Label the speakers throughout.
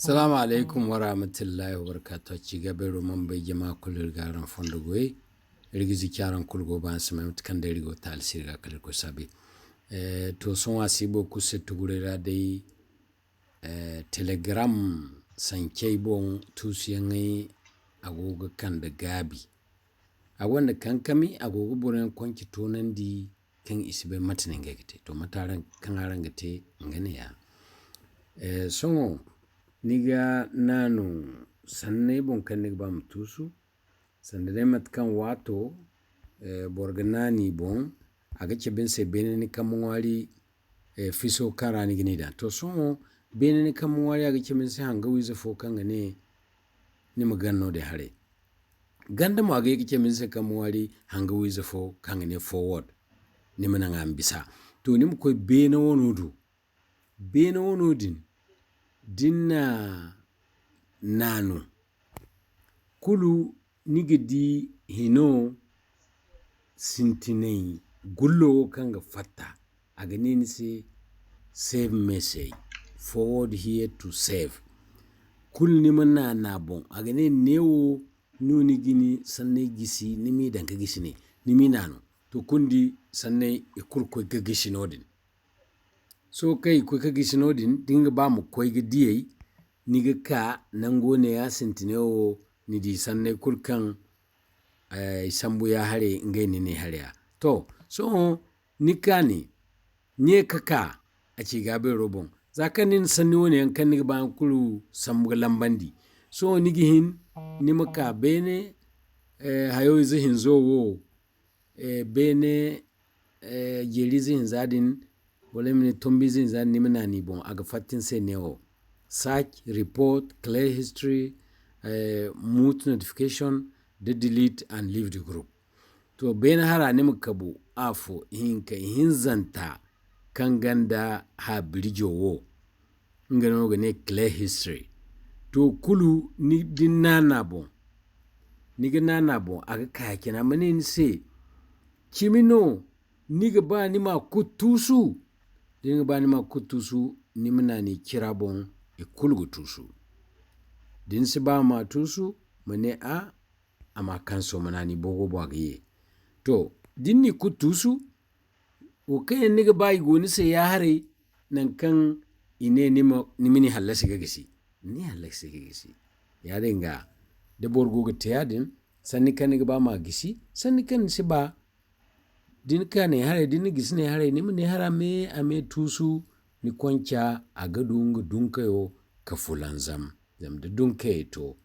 Speaker 1: Salamu alaikum wa rahmatullahi wa barakatuh. Ci gaba roman bai jama kulur garan fondo goyi. Rigizi kyaran kulgo ban sama mutkan da rigo ta alsirga kalir ko sabi. To son wasi bo kusa tugurera dai telegram sankei bon tusiyangai agogo kan da gabi. Agwanda kankami agogo buren kwanki tonan di kan isibe matinin gagite. To mataran kan aran gate ngane ya. Songo niga nanu sanne bon kan niga ba mutusu sanda dai matkan wato borganani bon aga cebin se beneni kamwari fiso kara ni gnida to songo beneni kamwari aga cebin se hanga wiza fo kanga ne ni maganno de hare ganda mo aga yake cebin se kamwari hanga wiza fo kanga ne forward ni mananga ambisa to ni mko bena wonudu bena wonudin dinna nanu kulu nigidi hino sintinai gullo kanga fatta aga nini se save message forward here to save kul ni manna na bon aga ne newo nuni gini sanne gisi nimi danka gisi ne nimi nanu to kundi sanne ikul ko gisi nodin so kai ko ka gisinodin dinga ba mu koy gidiyai niga ka nango ne ya sintinewo ni di sanne kulkan sambu ya hare ngai ne hare to so nikani nye kaka a ci gabe robon zakanin sanni woni yankan niga ba kulu sambu lambandi so nigi hin ni maka bene hayo zihin zowo bene jeri zihin zadin wala mini tombizin zan nimina ni bon aga fatin se neo search report clear history mute notification the delete and leave the group to ben hara ne mukabu afo hinka hinzanta kan ganda ha brijo wo ngano ga ne clear history to kulu ni dinana bon ni ganana bon aga kaya na mane ni se kimino ni ga ba ni ma kutusu dinga bani ma kutusu ni muna ni kira bon e kulgu tusu din si ba ma tusu mane ama kanso mana ni bogo bwagiye to din ni kutusu o kai ni ga bai goni se ya hare nan kan ine ni mini halasi gagisi ni halasi gagisi ya dinga da borgo ga tayadin sanni kan ni ga ba ma gisi sanni kan si ba din ka ne hare din gis ne hare ni ne hara me ame tusu ni kwancha aga dunka yo ka fulanzam zam da dunka to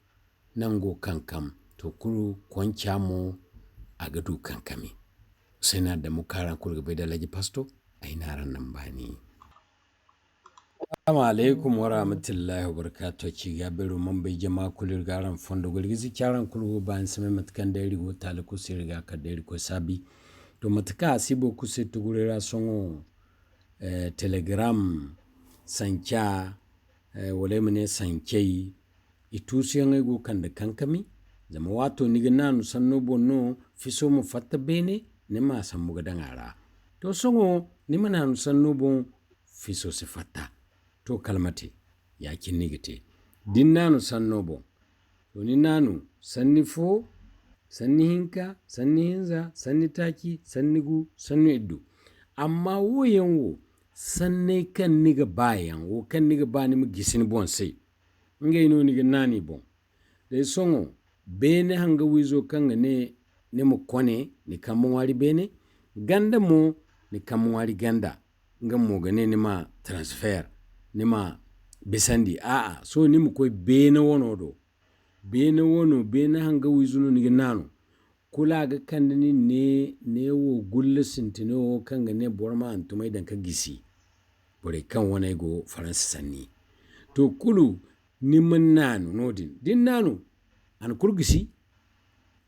Speaker 1: nango kankam to kuru kwancha mo aga du kankami sai na da mukaran kurga bai da laji pasto ai naran nan bani assalamu alaikum wa rahmatullahi wa barakatuh ci gaberu man bai jama kulir garan fondo gulgizi kyaran kulgo ban same matkan da rigo talaku sirga ka da rigo sabi to matuka asibo kuse tugurera songo telegram sancha wale mene sankei itusi yangai go kanda kankami zama wato niga nanu sanno bonno fiso mu fatta bene nema sammu gadangara to songo nima nanu sanno bon fiso se fatta to kalmate yakin nigite din nanu sanno bon to ni nanu sanni fo sanni hinka sanni hinza sanni taki sanni gu sanni iddu amma woyen wo sanne kan niga bayan wo kan niga bani mu gisin bon sai ngai no niga nani bon dai songo bene hanga wizo kan ne mu kone ni kamun wari bene ganda mo ni kamun wari ganda ngam mo gane ni ma transfer ni ma bisandi so ni mu koy bene wono do bene wono bene hanga wizuno ni nanu kula ga kan ni ne wo gulle sintino kan ga ne borma antumai dan ka gisi bore kan wona go faransa sanni to kulu ni man nanu nodin din nanu an kurgisi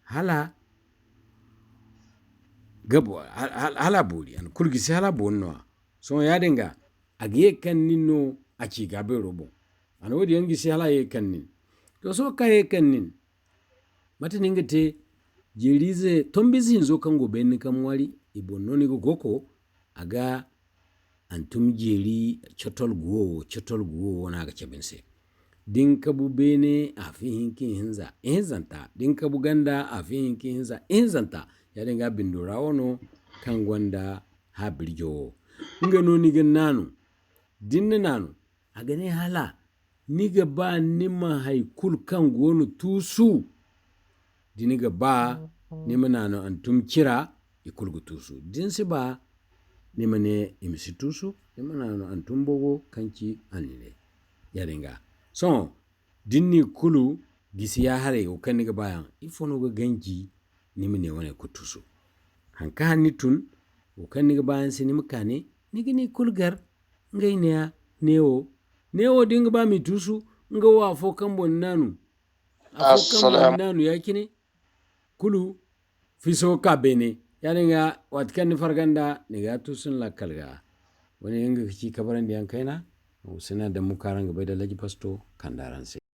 Speaker 1: hala gabo hala boli an kurgisi hala bonno so ya dinga agiye kan ninno a ci gabe robo an wodi yangisi hala ye kan nin to so kaye kan nin mata ninga te jerize tombizi nzo kango benni kamwari ibonno ni goko aga antum jeri chotol guwo na ga cebinse din ka bu bene a fi hinkin hinza hinzanta din ka bu ganda a fi hinkin hinza hinzanta ya dinga bindura wono kan gwanda ha birjo nga no ni nanu din nanu a gane hala niga ba nima haikul kan gonu tusu diniga ba nima nanu antum kira ikulgu tusu din si ba nima ne imisi tusu nima nanu antum bogo kanki anile yaringa so dinni kulu gisi ya hare o kan niga bayan ifono ga ganji nima ne wane kutusu hanka hanni tun o kan niga bayan si nima kane niga ni kulgar ngai ne newo dinga ba mi tusu nga wa fo kan bon nanu afo kan bon nanu yakine kulu fiso ka bene yaringa watkan farganda niga tusun la kalga wani yanga kici kabaran diyan kaina usina da mukaranga bai da laji pasto kandaranse